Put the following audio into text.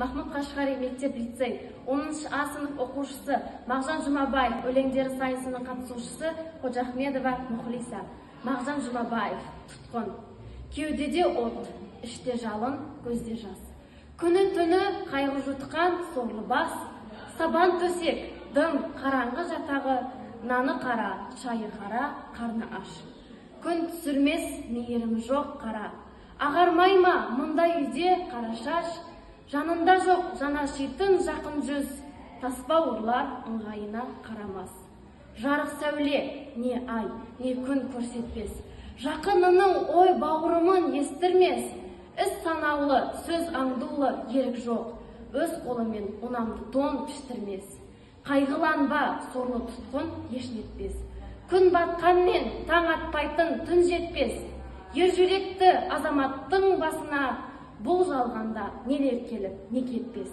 Махмуд Қашғари мектеп-лицей 10 А сынып оқушысы Мағжан Жұмабаев өлеңдері сайысының қатысушысы Қожахмедова Мұхлиса. Мағжан Жұмабаев. Тұтқын. Кеудеде от, іште жалын, көзде жас. Күні-түні қайғы жұтқан сорлы бас, сабан төсек, дым, қараңғы жатағы, наны қара, шайы қара, қарны аш. Күн түсірмес, мейірім жоқ қара. Ағармай ма мұндай үйде қара шаш, жанында жоқ жанашитын жақын жүз, таспа ұрлар ыңғайына қарамас. Жарық сәуле, не ай, не күн көрсетпес. Жақынының ой бауырымын естірмес. Іс санаулы, сөз аңдулы, ерік жоқ. Өз қолымен ұнамды тон піштірмес. Қайғыланба, сорлы тұтқын еш нетпес. Күн батқанмен таң атпайтын түн жетпес. Ер жүректі азаматтың басына бұл жалғанда нелер келіп, не кетпес.